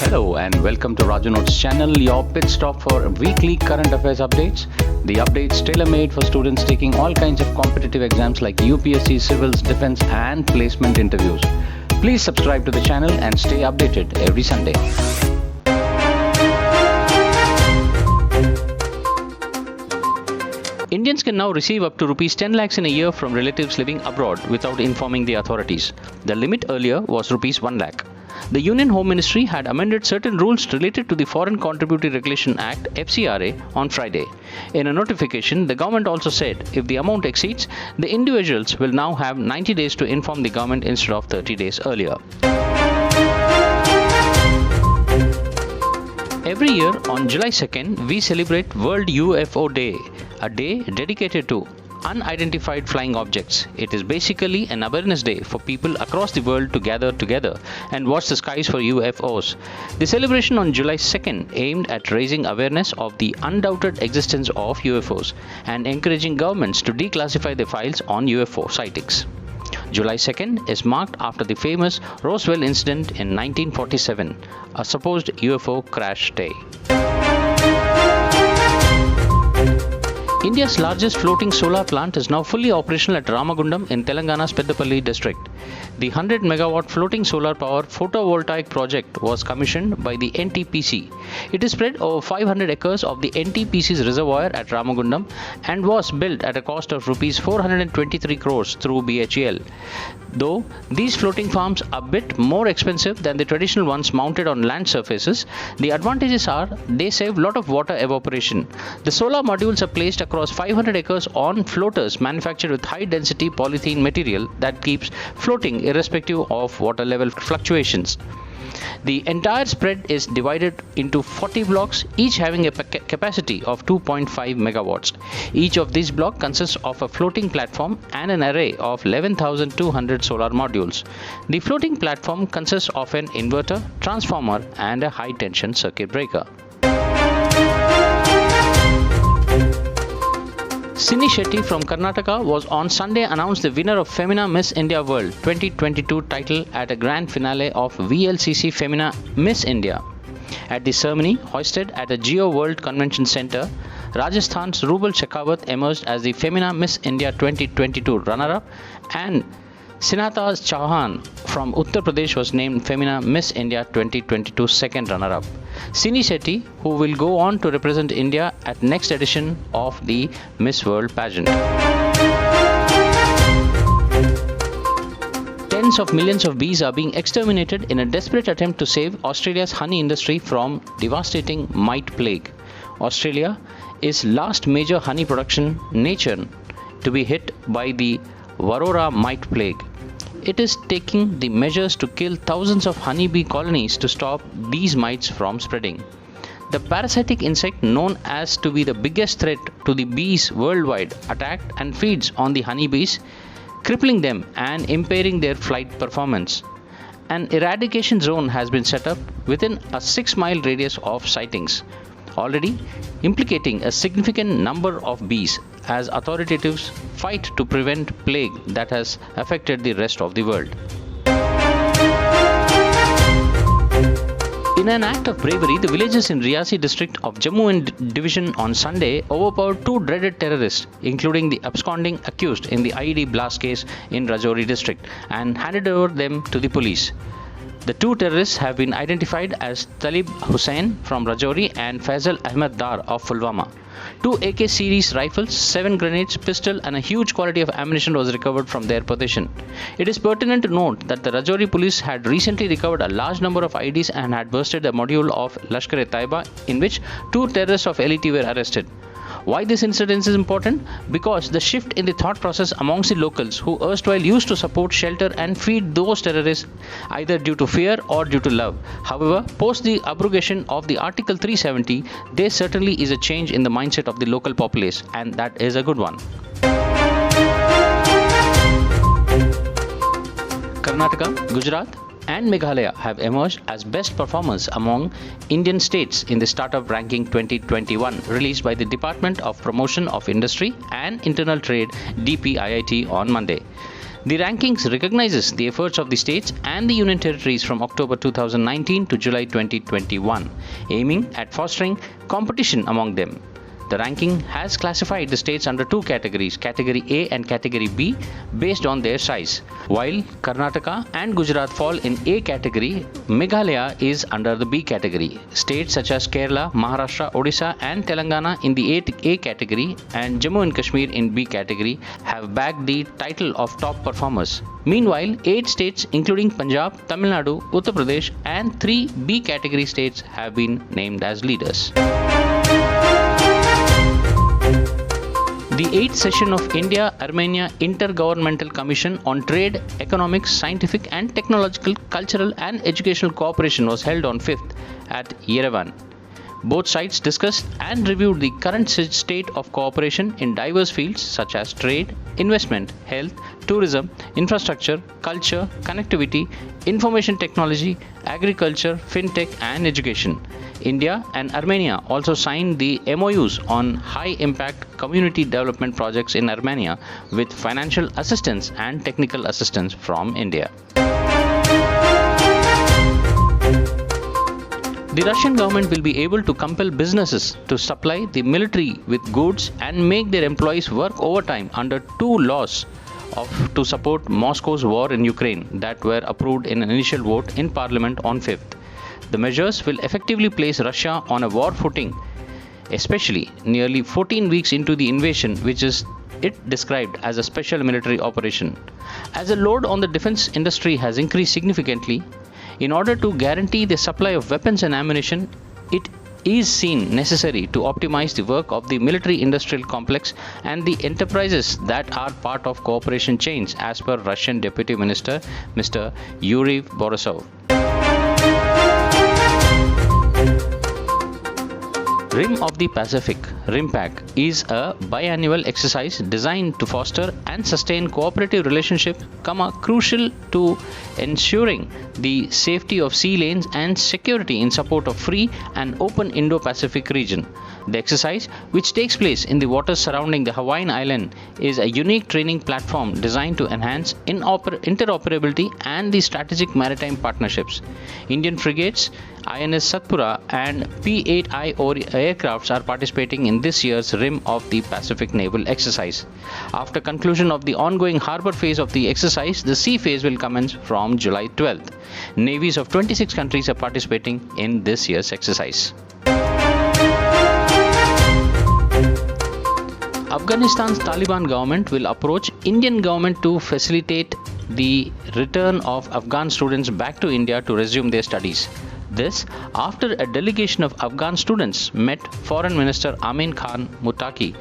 Hello and welcome to Raju Notes channel, your pit stop for weekly current affairs updates. The updates tailor-made for students taking all kinds of competitive exams like UPSC, civils, defense and placement interviews. Please subscribe to the channel and stay updated every Sunday. Indians can now receive up to rupees 10 lakhs in a year from relatives living abroad without informing the authorities. The limit earlier was rupees 1 lakh. The Union Home Ministry had amended certain rules related to the Foreign Contributory Regulation Act (FCRA) on Friday. In a notification, the government also said if the amount exceeds, the individuals will now have 90 days to inform the government instead of 30 days earlier. Every year on July 2nd, we celebrate World UFO Day, a day dedicated to unidentified flying objects. It is basically an awareness day for people across the world to gather together and watch the skies for UFOs. The celebration on July 2nd aimed at raising awareness of the undoubted existence of UFOs and encouraging governments to declassify their files on UFO sightings. July 2nd is marked after the famous Roswell incident in 1947, a supposed UFO crash day. India's largest floating solar plant is now fully operational at Ramagundam in Telangana's Peddapalli district. The 100 megawatt floating solar power photovoltaic project was commissioned by the NTPC. It is spread over 500 acres of the NTPC's reservoir at Ramagundam and was built at a cost of Rs 423 crores through BHEL. Though these floating farms are a bit more expensive than the traditional ones mounted on land surfaces, the advantages are they save a lot of water evaporation. The solar modules are placed across 500 acres on floaters manufactured with high density polythene material that keeps floating irrespective of water level fluctuations. The entire spread is divided into 40 blocks, each having a capacity of 2.5 megawatts. Each of these blocks consists of a floating platform and an array of 11,200 solar modules. The floating platform consists of an inverter, transformer and a high tension circuit breaker. Sini Shetty from Karnataka was on Sunday announced the winner of Femina Miss India World 2022 title at a grand finale of VLCC Femina Miss India. At the ceremony, hoisted at a Geo World Convention Centre, Rajasthan's Rubal Shekhawat emerged as the Femina Miss India 2022 runner-up and Sinata Chauhan from Uttar Pradesh was named Femina Miss India 2022 second runner-up. Sini Shetty, who will go on to represent India at next edition of the Miss World pageant. Tens of millions of bees are being exterminated in a desperate attempt to save Australia's honey industry from devastating mite plague. Australia is last major honey production nation to be hit by the Varroa mite plague. It is taking the measures to kill thousands of honeybee colonies to stop these mites from spreading. The parasitic insect, known as to be the biggest threat to the bees worldwide, attacked and feeds on the honeybees, crippling them and impairing their flight performance. An eradication zone has been set up within a 6-mile radius of sightings, already implicating a significant number of bees as authorities fight to prevent plague that has affected the rest of the world. In an act of bravery, the villagers in Riyasi district of Jammu and Division on Sunday overpowered 2 dreaded terrorists, including the absconding accused in the IED blast case in Rajouri district, and handed over them to the police. The 2 terrorists have been identified as Talib Hussain from Rajouri and Faisal Ahmed Dar of Pulwama. 2 AK series rifles, 7 grenades, pistol and a huge quantity of ammunition was recovered from their possession. It is pertinent to note that the Rajouri police had recently recovered a large number of IEDs and had busted a module of Lashkar-e-Taiba in which 2 terrorists of LET were arrested. Why this incident is important? Because the shift in the thought process amongst the locals who erstwhile used to support, shelter and feed those terrorists either due to fear or due to love. However, post the abrogation of the Article 370, there certainly is a change in the mindset of the local populace, and that is a good one. Karnataka, Gujarat and Meghalaya have emerged as best performers among Indian states in the Startup Ranking 2021 released by the Department of Promotion of Industry and Internal Trade (DPIIT) on Monday. The rankings recognizes the efforts of the states and the union territories from October 2019 to July 2021, aiming at fostering competition among them. The ranking has classified the states under two categories, Category A and Category B, based on their size. While Karnataka and Gujarat fall in A category, Meghalaya is under the B category. States such as Kerala, Maharashtra, Odisha and Telangana in the A category and Jammu and Kashmir in B category have bagged the title of top performers. Meanwhile, 8 states including Punjab, Tamil Nadu, Uttar Pradesh and 3 B category states have been named as leaders. The 8th session of India-Armenia Intergovernmental Commission on Trade, Economics, Scientific and Technological, Cultural and Educational Cooperation was held on 5th at Yerevan. Both sides discussed and reviewed the current state of cooperation in diverse fields such as trade, investment, health, tourism, infrastructure, culture, connectivity, information technology, agriculture, fintech and education. India and Armenia also signed the MOUs on high-impact community development projects in Armenia with financial assistance and technical assistance from India. The Russian government will be able to compel businesses to supply the military with goods and make their employees work overtime under 2 laws to support Moscow's war in Ukraine that were approved in an initial vote in Parliament on 5th. The measures will effectively place Russia on a war footing, especially nearly 14 weeks into the invasion, which is described as a special military operation. As the load on the defense industry has increased significantly, in order to guarantee the supply of weapons and ammunition, it is seen necessary to optimize the work of the military-industrial complex and the enterprises that are part of cooperation chains, as per Russian Deputy Minister Mr. Yuri Borisov. Rim of the Pacific (RIMPAC) is a biannual exercise designed to foster and sustain cooperative relationship, crucial to ensuring the safety of sea lanes and security in support of free and open Indo-Pacific region. The exercise, which takes place in the waters surrounding the Hawaiian island, is a unique training platform designed to enhance interoperability and the strategic maritime partnerships. Indian frigates, INS Satpura and P-8I aircrafts are participating in this year's Rim of the Pacific naval exercise. After conclusion of the ongoing harbour phase of the exercise, the sea phase will commence from July 12th. Navies of 26 countries are participating in this year's exercise. Afghanistan's Taliban government will approach Indian government to facilitate the return of Afghan students back to India to resume their studies. This after a delegation of Afghan students met Foreign Minister Amin Khan Muttaqi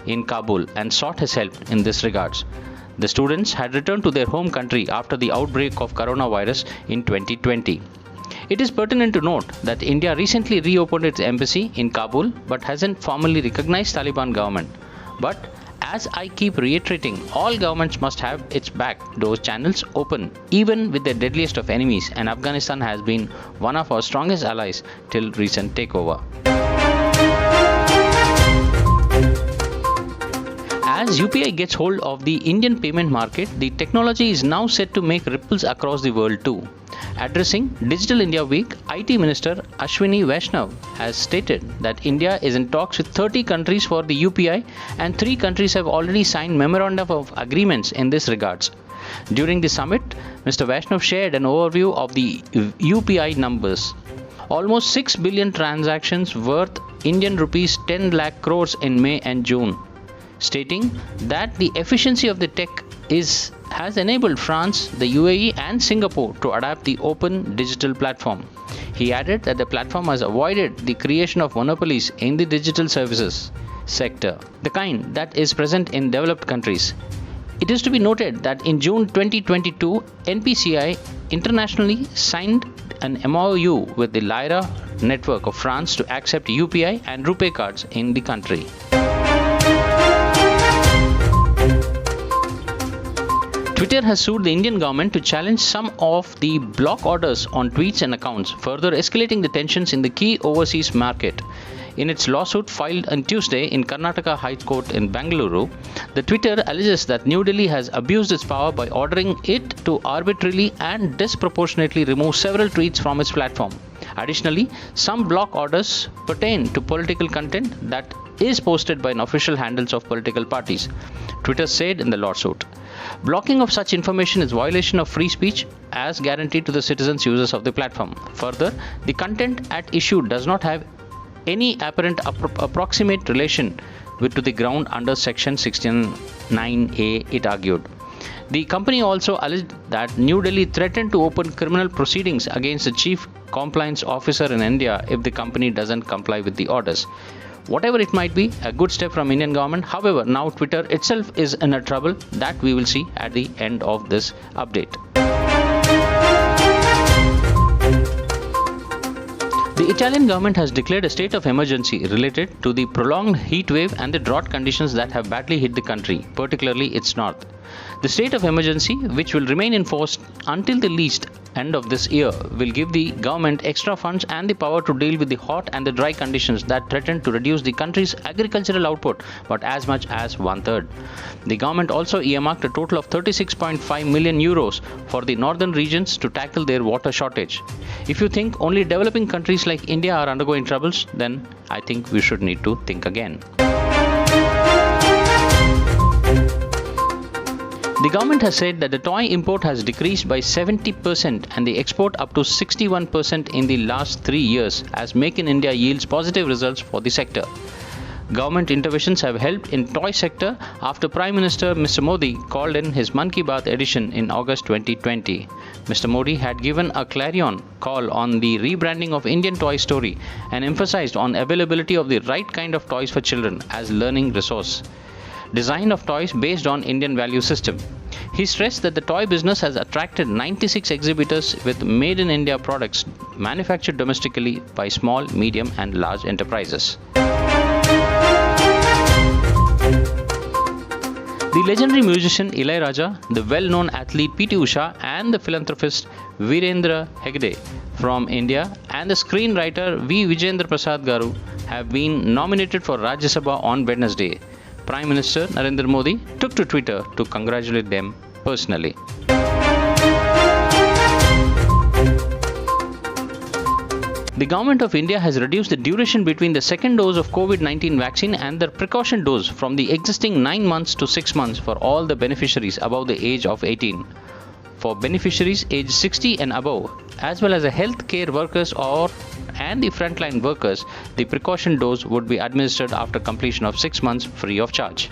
in Kabul and sought his help in this regards. The students had returned to their home country after the outbreak of coronavirus in 2020. It is pertinent to note that India recently reopened its embassy in Kabul but hasn't formally recognized Taliban government. But as I keep reiterating, all governments must have its back door channels open, even with the deadliest of enemies, and Afghanistan has been one of our strongest allies till recent takeover. As UPI gets hold of the Indian payment market, the technology is now set to make ripples across the world too. Addressing Digital India Week, IT Minister Ashwini Vaishnav has stated that India is in talks with 30 countries for the UPI and 3 countries have already signed memorandum of agreements in this regards. During the summit, Mr. Vaishnav shared an overview of the UPI numbers. Almost 6 billion transactions worth Indian rupees 10 lakh crores in May and June, stating that the efficiency of the tech has enabled France, the UAE and Singapore to adapt the open digital platform. He added that the platform has avoided the creation of monopolies in the digital services sector, the kind that is present in developed countries. It is to be noted that in June 2022, NPCI internationally signed an MOU with the Lyra network of France to accept UPI and RuPay cards in the country. Twitter has sued the Indian government to challenge some of the block orders on tweets and accounts, further escalating the tensions in the key overseas market. In its lawsuit filed on Tuesday in Karnataka High Court in Bengaluru, the Twitter alleges that New Delhi has abused its power by ordering it to arbitrarily and disproportionately remove several tweets from its platform. Additionally, some block orders pertain to political content that is posted by official handles of political parties, Twitter said in the lawsuit. Blocking of such information is violation of free speech as guaranteed to the citizens users of the platform. Further, the content at issue does not have any apparent approximate relation to the ground under Section 69A, it argued. The company also alleged that New Delhi threatened to open criminal proceedings against the chief compliance officer in India if the company doesn't comply with the orders. Whatever it might be, a good step from Indian government. However, now Twitter itself is in a trouble that we will see at the end of this update. The Italian government has declared a state of emergency related to the prolonged heat wave and the drought conditions that have badly hit the country, particularly its north. The state of emergency, which will remain in force until the least end of this year, will give the government extra funds and the power to deal with the hot and the dry conditions that threaten to reduce the country's agricultural output but as much as 1/3. The government also earmarked a total of 36.5 million euros for the northern regions to tackle their water shortage. If you think only developing countries like India are undergoing troubles, then I think we should need to think again. The government has said that the toy import has decreased by 70% and the export up to 61% in the last 3 years as Make in India yields positive results for the sector. Government interventions have helped in toy sector after Prime Minister Mr. Modi called in his Mann Ki Baat edition in August 2020. Mr. Modi had given a clarion call on the rebranding of Indian Toy Story and emphasized on availability of the right kind of toys for children as learning resource. Design of toys based on Indian value system. He stressed that the toy business has attracted 96 exhibitors with made in India products manufactured domestically by small, medium and large enterprises. The legendary musician Ilayaraja, the well-known athlete P.T. Usha and the philanthropist Virendra Hegde from India and the screenwriter V. Vijayendra Prasad Garu have been nominated for Rajya Sabha on Wednesday. Prime Minister Narendra Modi took to Twitter to congratulate them personally. The Government of India has reduced the duration between the second dose of COVID-19 vaccine and the precaution dose from the existing 9 months to 6 months for all the beneficiaries above the age of 18. For beneficiaries aged 60 and above, as well as the healthcare workers and the frontline workers, the precaution dose would be administered after completion of 6 months free of charge.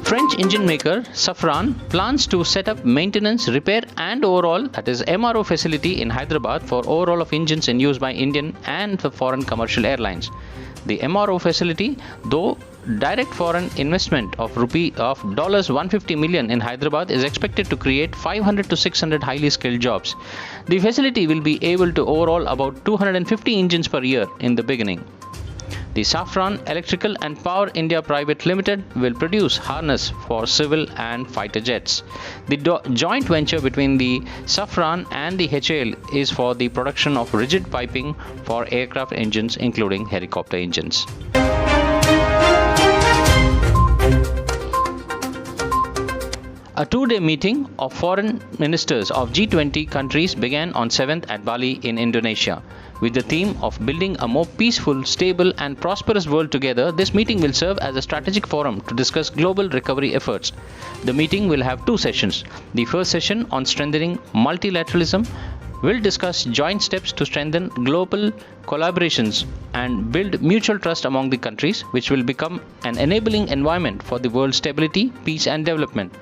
French engine maker Safran plans to set up maintenance, repair and overhaul, that is MRO facility in Hyderabad for overhaul of engines in use by Indian and foreign commercial airlines. The MRO facility, though direct foreign investment of $150 million in Hyderabad, is expected to create 500 to 600 highly skilled jobs. The facility will be able to overhaul about 250 engines per year in the beginning. The Safran Electrical and Power India Private Limited will produce harness for civil and fighter jets. The joint venture between the Safran and the HAL is for the production of rigid piping for aircraft engines, including helicopter engines. A 2-day meeting of foreign ministers of G20 countries began on 7th at Bali in Indonesia. With the theme of building a more peaceful, stable and prosperous world together, this meeting will serve as a strategic forum to discuss global recovery efforts. The meeting will have 2 sessions. The first session on strengthening multilateralism will discuss joint steps to strengthen global collaborations and build mutual trust among the countries, which will become an enabling environment for the world's stability, peace and development.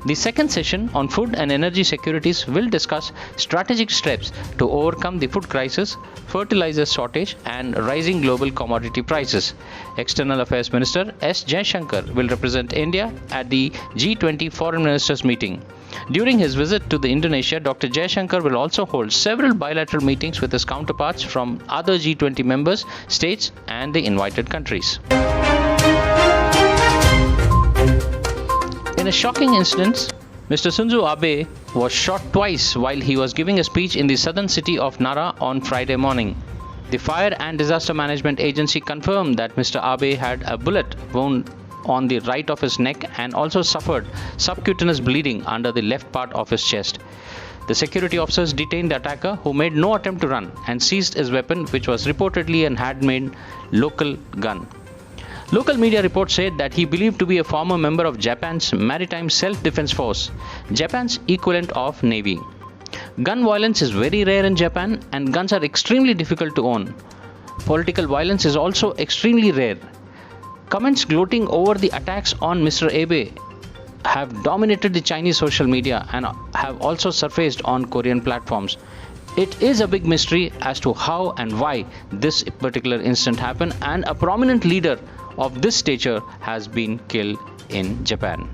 The second session on food and energy securities will discuss strategic steps to overcome the food crisis, fertilizer shortage and rising global commodity prices. External Affairs Minister S. Jaishankar will represent India at the G20 Foreign Ministers meeting. During his visit to Indonesia, Dr. Jaishankar will also hold several bilateral meetings with his counterparts from other G20 members, states and the invited countries. In a shocking incident, Mr. Shinzo Abe was shot twice while he was giving a speech in the southern city of Nara on Friday morning. The Fire and Disaster Management Agency confirmed that Mr. Abe had a bullet wound on the right of his neck and also suffered subcutaneous bleeding under the left part of his chest. The security officers detained the attacker, who made no attempt to run, and seized his weapon, which was reportedly an handmade local gun. Local media reports said that he believed to be a former member of Japan's Maritime Self-Defense Force, Japan's equivalent of Navy. Gun violence is very rare in Japan, and guns are extremely difficult to own. Political violence is also extremely rare. Comments gloating over the attacks on Mr. Abe have dominated the Chinese social media and have also surfaced on Korean platforms. It is a big mystery as to how and why this particular incident happened, and a prominent leader of this stature has been killed in Japan.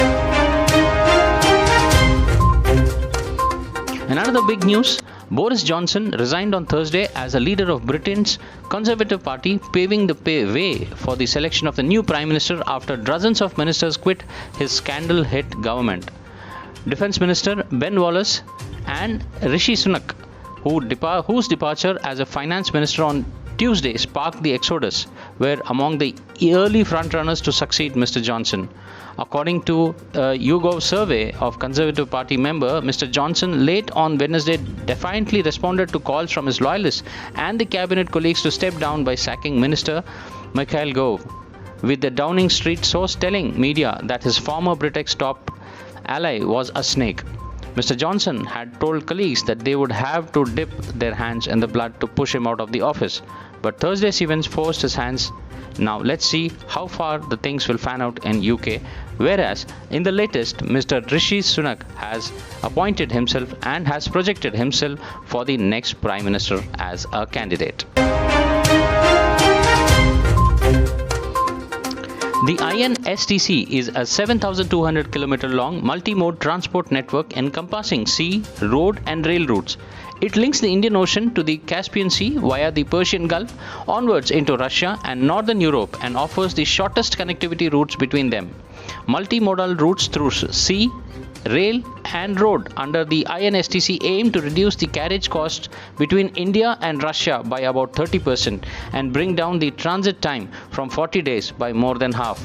In another big news, Boris Johnson resigned on Thursday as a leader of Britain's Conservative Party, paving the way for the selection of the new Prime Minister after dozens of ministers quit his scandal-hit government. Defence Minister Ben Wallace and Rishi Sunak, whose departure as a Finance Minister on Tuesday sparked the exodus, were among the early frontrunners to succeed Mr. Johnson. According to a YouGov survey of Conservative Party member, Mr. Johnson late on Wednesday defiantly responded to calls from his loyalists and the cabinet colleagues to step down by sacking Minister Michael Gove, with the Downing Street source telling media that his former Britex top ally was a snake. Mr. Johnson had told colleagues that they would have to dip their hands in the blood to push him out of the office, but Thursday's events forced his hands. Now let's see how far the things will fan out in UK, whereas in the latest, Mr. Rishi Sunak has appointed himself and has projected himself for the next Prime Minister as a candidate. The INSTC is a 7,200 km long multi-mode transport network encompassing sea, road and rail routes. It links the Indian Ocean to the Caspian Sea via the Persian Gulf onwards into Russia and Northern Europe, and offers the shortest connectivity routes between them. Multimodal routes through sea, rail and road under the INSTC aim to reduce the carriage costs between India and Russia by about 30% and bring down the transit time from 40 days by more than half.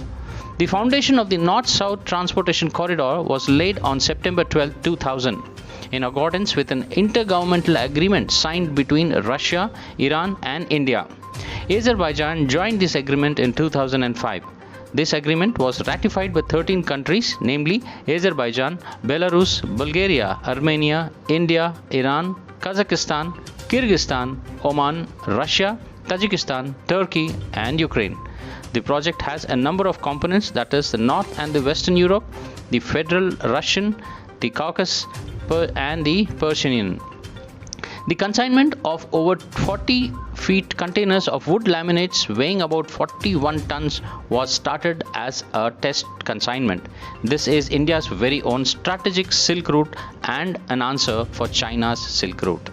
The foundation of the North-South Transportation Corridor was laid on September 12, 2000, in accordance with an intergovernmental agreement signed between Russia, Iran and India. Azerbaijan joined this agreement in 2005. This agreement was ratified by 13 countries, namely Azerbaijan, Belarus, Bulgaria, Armenia, India, Iran, Kazakhstan, Kyrgyzstan, Oman, Russia, Tajikistan, Turkey and Ukraine. The project has a number of components, that is the North and the Western Europe, the Federal Russian, the Caucasus and the Persian. The consignment of over 40 feet containers of wood laminates weighing about 41 tons was started as a test consignment. This is India's very own strategic Silk Route and an answer for China's Silk Route.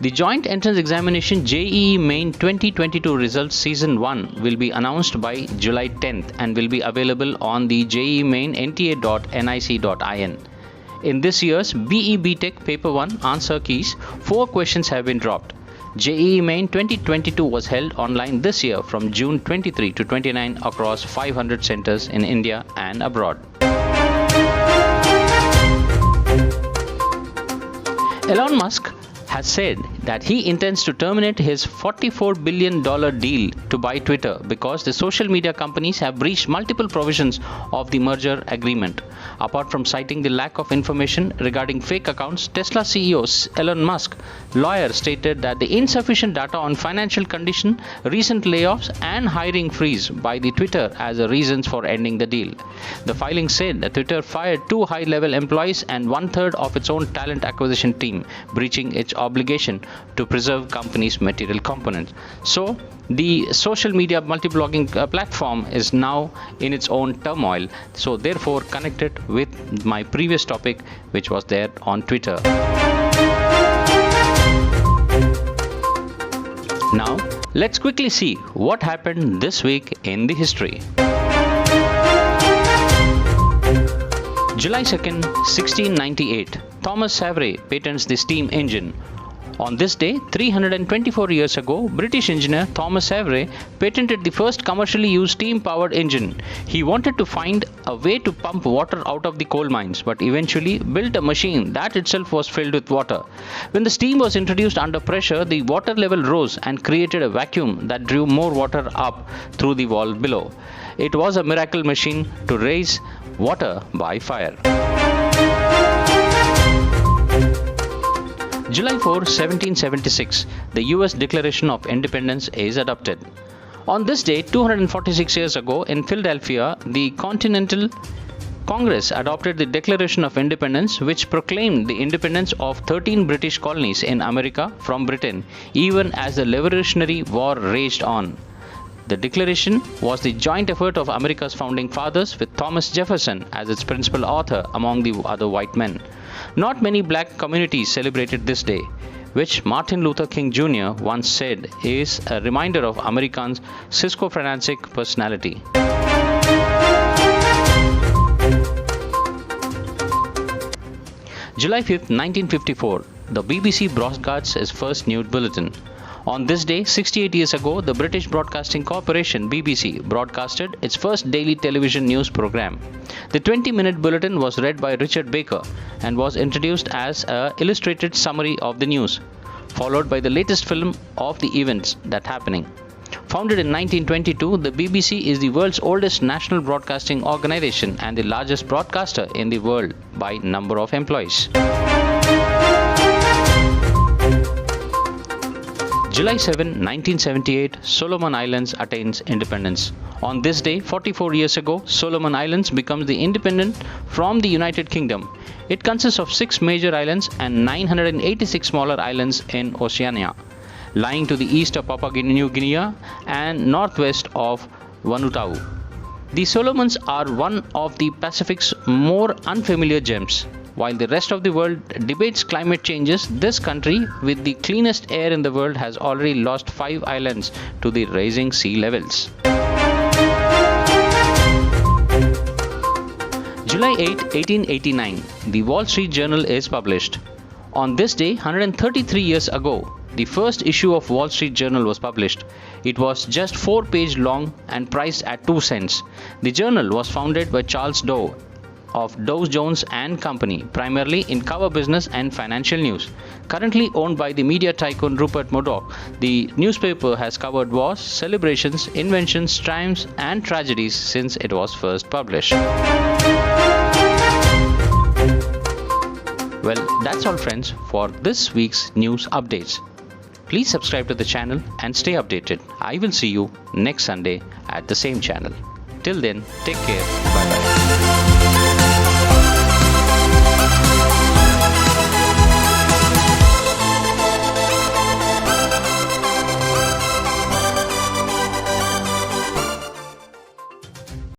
The Joint Entrance Examination JEE Main 2022 results Season 1 will be announced by July 10th and will be available on the JEE Main nta.nic.in. In this year's BE BTech Paper 1 answer keys, 4 questions have been dropped. JEE Main 2022 was held online this year from June 23 to 29 across 500 centers in India and abroad. Elon Musk has said that he intends to terminate his $44 billion deal to buy Twitter because the social media companies have breached multiple provisions of the merger agreement. Apart from citing the lack of information regarding fake accounts, Tesla CEO Elon Musk lawyer stated that the insufficient data on financial condition, recent layoffs and hiring freeze by the Twitter as the reasons for ending the deal. The filing said that Twitter fired 2 high-level employees and 1/3 of its own talent acquisition team, breaching its obligation to preserve company's material components. So, the social media multi-blogging platform is now in its own turmoil. So, therefore, connect it with my previous topic, which was there on Twitter. Now, let's quickly see what happened this week in the history. July 2nd, 1698, Thomas Savery patents the steam engine. On this day, 324 years ago, British engineer Thomas Savery patented the first commercially used steam-powered engine. He wanted to find a way to pump water out of the coal mines, but eventually built a machine that itself was filled with water. When the steam was introduced under pressure, the water level rose and created a vacuum that drew more water up through the wall below. It was a miracle machine to raise water by fire. July 4, 1776, the US Declaration of Independence is adopted. On this day, 246 years ago, in Philadelphia, the Continental Congress adopted the Declaration of Independence, which proclaimed the independence of 13 British colonies in America from Britain, even as the Revolutionary War raged on. The declaration was the joint effort of America's founding fathers, with Thomas Jefferson as its principal author among the other white men. Not many black communities celebrated this day, which Martin Luther King Jr. once said is a reminder of Americans' schizophrenic personality. July 5, 1954, the BBC broadcasts its first news bulletin. On this day, 68 years ago, the British Broadcasting Corporation (BBC) broadcasted its first daily television news program. The 20-minute bulletin was read by Richard Baker and was introduced as an illustrated summary of the news, followed by the latest film of the events that happening. Founded in 1922, the BBC is the world's oldest national broadcasting organization and the largest broadcaster in the world by number of employees. July 7, 1978, Solomon Islands attains independence. On this day, 44 years ago, Solomon Islands becomes the independent from the United Kingdom. It consists of 6 major islands and 986 smaller islands in Oceania, lying to the east of Papua New Guinea and northwest of Vanuatu. The Solomons are one of the Pacific's more unfamiliar gems. While the rest of the world debates climate changes, this country with the cleanest air in the world has already lost 5 islands to the rising sea levels. July 8, 1889, the Wall Street Journal is published. On this day, 133 years ago, the first issue of Wall Street Journal was published. It was just 4 pages long and priced at 2 cents. The journal was founded by Charles Dow of Dow Jones and Company, primarily in cover business and financial news. Currently owned by the media tycoon Rupert Murdoch, the newspaper has covered wars, celebrations, inventions, triumphs and tragedies since it was first published. Well, that's all friends for this week's news updates. Please subscribe to the channel and stay updated. I will see you next Sunday at the same channel. Till then, take care. Bye bye.